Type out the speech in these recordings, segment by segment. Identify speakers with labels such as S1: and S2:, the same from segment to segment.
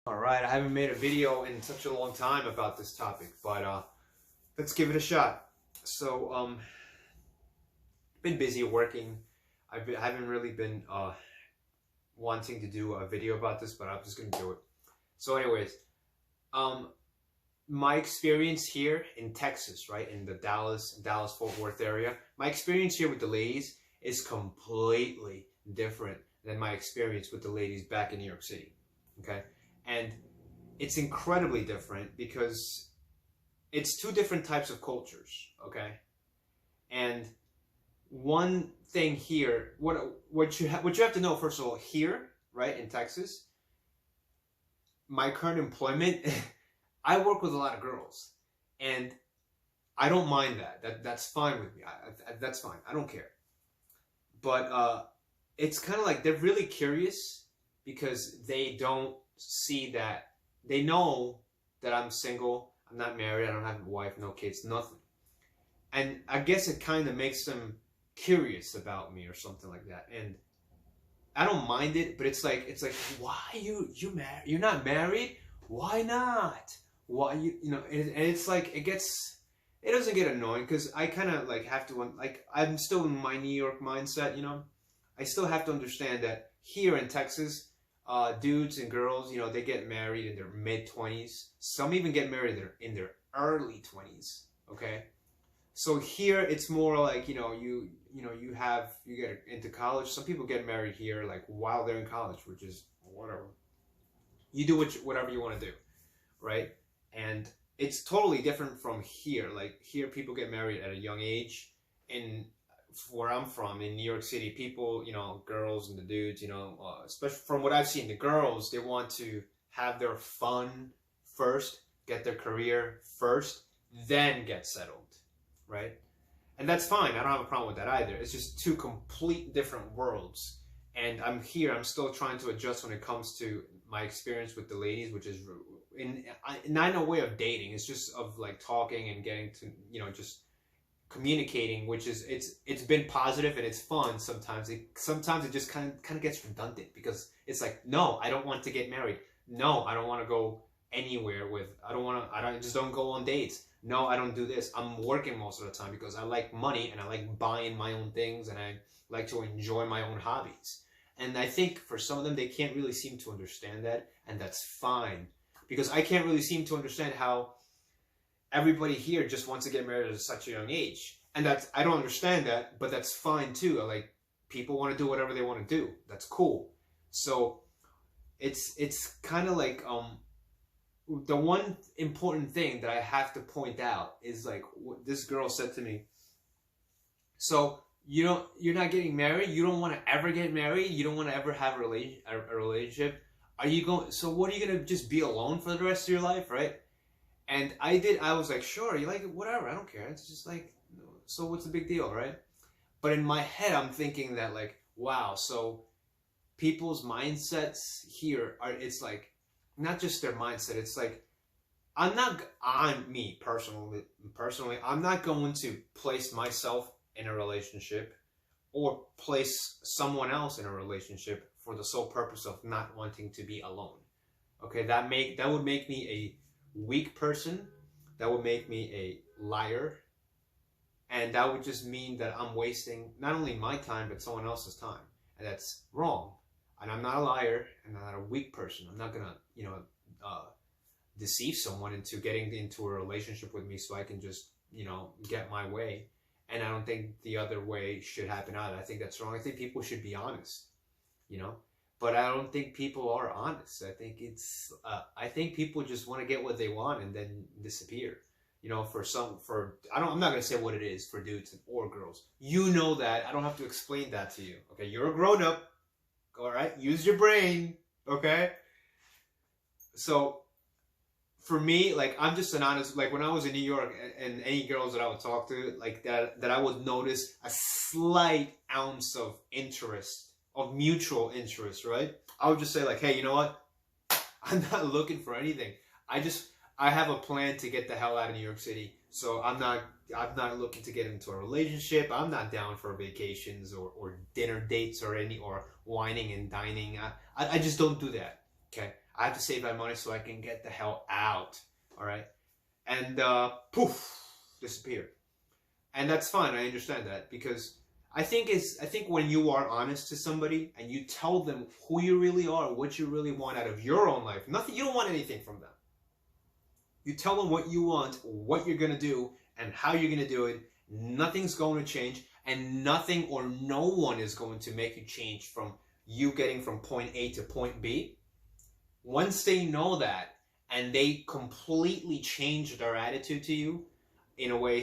S1: Alright, I haven't made a video in such a long time about this topic, but let's give it a shot. So, been busy working. I haven't really been wanting to do a video about this, but I'm just gonna do it. So anyways, my experience here in Texas, right, in the Dallas-Fort Worth area, my experience here with the ladies is completely different than my experience with the ladies back in New York City, okay? And it's incredibly different because it's two different types of cultures, okay? And one thing here, what you have to know, first of all, here, right, in Texas, my current employment, I work with a lot of girls, and I don't mind that. That's fine with me. That's fine. I don't care. But it's kind of like they're really curious because they don't see that. They know that I'm single, I'm not married, I don't have a wife, no kids, nothing. And I guess it kind of makes them curious about me or something like that. And I don't mind it, but it's like why you married? You're not married? Why not? Why you know? And it's like it doesn't get annoying because I kind of like have to like I'm still in my New York mindset, you know. I still have to understand that here in Texas, dudes and girls, you know, they get married in their mid-20s. Some even get married in their early 20s. Okay, so here it's more like you get into college. Some people get married here like while they're in college, which is whatever. You do whatever you want to do, right? And it's totally different from here. Like here, people get married at a young age. In where I'm from, in New York City, people, girls and the dudes, especially from what I've seen, the girls, they want to have their fun first, get their career first, then get settled, right? And that's fine. I don't have a problem with that either. It's just two complete different worlds. And I'm still trying to adjust when it comes to my experience with the ladies, which is not in a way of dating. It's just of like talking and getting to, just communicating, which is it's been positive and it's fun. Sometimes it just kind of gets redundant because it's like, no, I don't want to get married. No, I don't want to go anywhere I just don't go on dates. No, I don't do this. I'm working most of the time because I like money and I like buying my own things and I like to enjoy my own hobbies. And I think for some of them, they can't really seem to understand that, and that's fine because I can't really seem to understand how everybody here just wants to get married at such a young age. And I don't understand that, but that's fine too. Like, people want to do whatever they want to do. That's cool. So it's kind of like, the one important thing that I have to point out is like what this girl said to me. So you're not getting married. You don't want to ever get married. You don't want to ever have a relationship. So what are you going to just be alone for the rest of your life, right? And I was like, sure, you like it, whatever, I don't care. It's just like, so what's the big deal, right? But in my head, I'm thinking that like, wow, so people's mindsets here it's like, not just their mindset, it's like, I'm not going to place myself in a relationship or place someone else in a relationship for the sole purpose of not wanting to be alone. Okay, that would make me a weak person, that would make me a liar, and that would just mean that I'm wasting not only my time but someone else's time, and that's wrong. And I'm not a liar and I'm not a weak person. I'm not gonna deceive someone into getting into a relationship with me so I can just get my way. And I don't think the other way should happen either. I think that's wrong. I think people should be honest, but I don't think people are honest. I think people just want to get what they want and then disappear. I'm not going to say what it is for dudes or girls. You know that. I don't have to explain that to you. Okay, you're a grown up. All right, use your brain. Okay. So for me, like, I'm just an honest, like when I was in New York and any girls that I would talk to like that I would notice a slight ounce of interest, of mutual interest, right? I would just say like, hey, you know what? I'm not looking for anything. I have a plan to get the hell out of New York City. So I'm not looking to get into a relationship. I'm not down for vacations or dinner dates or whining and dining. I just don't do that. Okay. I have to save that money so I can get the hell out. All right. And poof, disappeared. And that's fine. I understand that, because I think when you are honest to somebody and you tell them who you really are, what you really want out of your own life, nothing, you don't want anything from them. You tell them what you want, what you're going to do, and how you're going to do it. Nothing's going to change, and nothing or no one is going to make you change from you getting from point A to point B. Once they know that, and they completely change their attitude to you in a way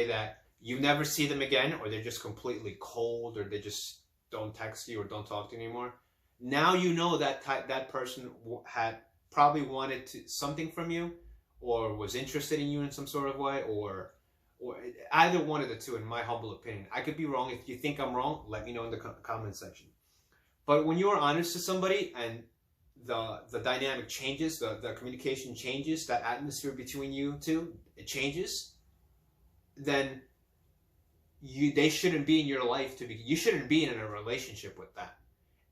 S1: that you never see them again, or they're just completely cold, or they just don't text you or don't talk to you anymore. Now you know that that person had probably wanted something from you, or was interested in you in some sort of way, or either one of the two, in my humble opinion. I could be wrong. If you think I'm wrong, let me know in the comment section. But when you are honest to somebody and the dynamic changes, the communication changes, that atmosphere between you two, it changes, then they shouldn't be in your life you shouldn't be in a relationship with them.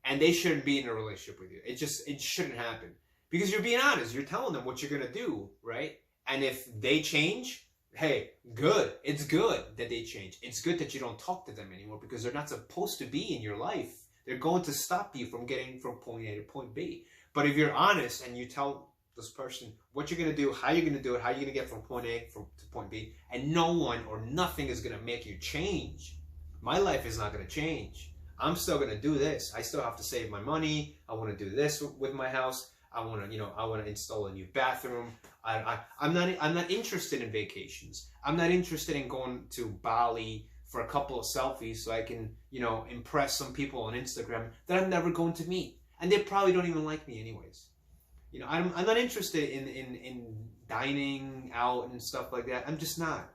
S1: And they shouldn't be in a relationship with you. It shouldn't happen. Because you're being honest. You're telling them what you're going to do, right? And if they change, hey, good. It's good that they change. It's good that you don't talk to them anymore, because they're not supposed to be in your life. They're going to stop you from getting from point A to point B. But if you're honest and you tell this person what you're going to do, how you're going to do it, how you're going to get from point A to point B, and no one or nothing is going to make you change. My life is not going to change. I'm still going to do this. I still have to save my money. I want to do this with my house. I want to install a new bathroom. I'm not interested in vacations. I'm not interested in going to Bali for a couple of selfies so I can, impress some people on Instagram that I'm never going to meet. And they probably don't even like me anyways. I'm not interested in dining out and stuff like that. I'm just not.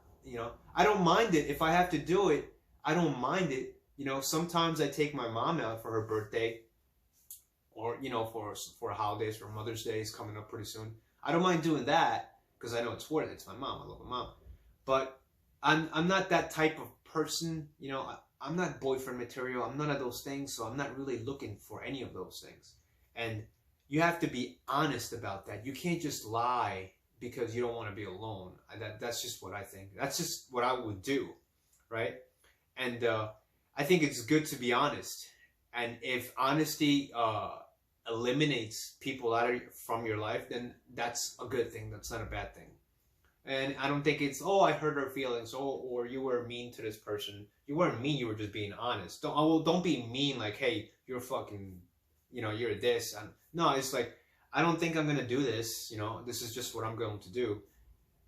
S1: I don't mind it. If I have to do it, I don't mind it. Sometimes I take my mom out for her birthday, or for holidays, for Mother's Day is coming up pretty soon. I don't mind doing that because I know it's worth it. It's my mom. I love my mom. But I'm not that type of person. I'm not boyfriend material. I'm none of those things. So I'm not really looking for any of those things. And you have to be honest about that. You can't just lie because you don't want to be alone. That's just what I think. That's just what I would do, right? And I think it's good to be honest. And if honesty eliminates people from your life, then that's a good thing. That's not a bad thing. And I don't think it's, oh, I hurt her feelings, or you were mean to this person. You weren't mean. You were just being honest. Don't be mean like, hey, you're fucking, you're this. No, it's like, I don't think I'm going to do this. This is just what I'm going to do.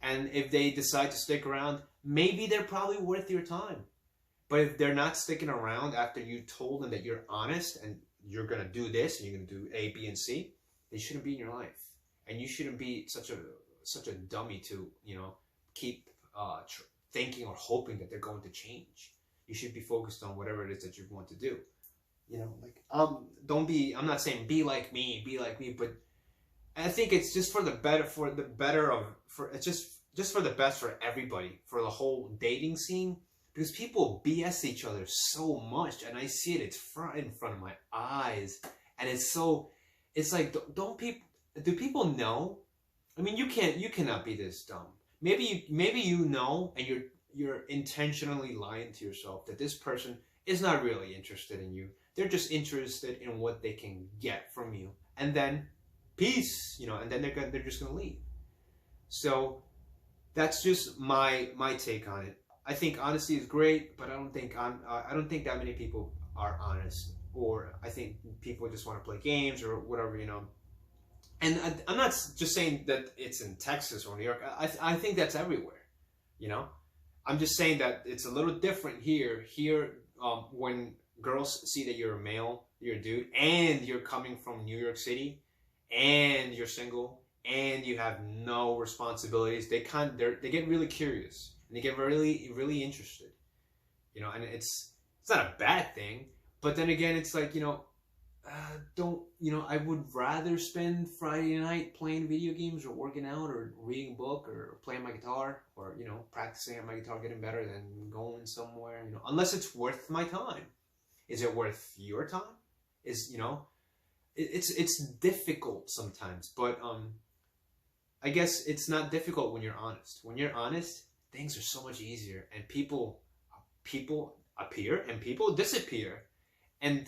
S1: And if they decide to stick around, maybe they're probably worth your time. But if they're not sticking around after you told them that you're honest and you're going to do this and you're going to do A, B, and C, they shouldn't be in your life. And you shouldn't be such a dummy to, keep thinking or hoping that they're going to change. You should be focused on whatever it is that you want to do. I'm not saying be like me, but I think it's just for the best for everybody, for the whole dating scene. Because people BS each other so much, and I see it. It's in front of my eyes, and it's like, do people know? I mean, you cannot be this dumb. Maybe you know, and you're intentionally lying to yourself that this person is not really interested in you. They're just interested in what they can get from you, and then peace, and then they're just gonna leave. So that's just my take on it. I think honesty is great, but I don't think that many people are honest, or I think people just want to play games or whatever, And I'm not just saying that it's in Texas or New York. I think that's everywhere, I'm just saying that it's a little different here. Here, when girls see that you're a male, you're a dude, and you're coming from New York City, and you're single, and you have no responsibilities, they get really curious. And they get really, really interested, and it's not a bad thing. But then again, it's like, I would rather spend Friday night playing video games or working out or reading a book or playing my guitar or, practicing on my guitar, getting better than going somewhere, unless it's worth my time. Is it worth your time? it's difficult sometimes, but I guess it's not difficult when you're honest. When you're honest, things are so much easier, and people appear and people disappear. And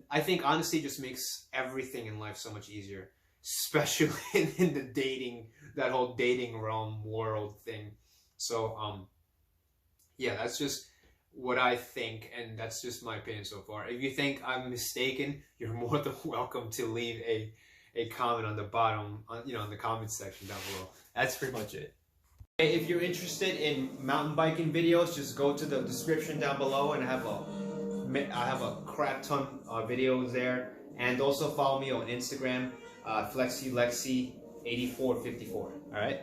S1: I think honesty just makes everything in life so much easier, especially in the dating, that whole dating realm world thing. So yeah, that's just what I think, and that's just my opinion so far. If you think I'm mistaken, you're more than welcome to leave a comment on the bottom, you know, in the comment section down below. That's pretty much it. If you're interested in mountain biking videos, just go to the description down below, and I have a crap ton of videos there. And also follow me on Instagram, FlexiLexi8454. All right.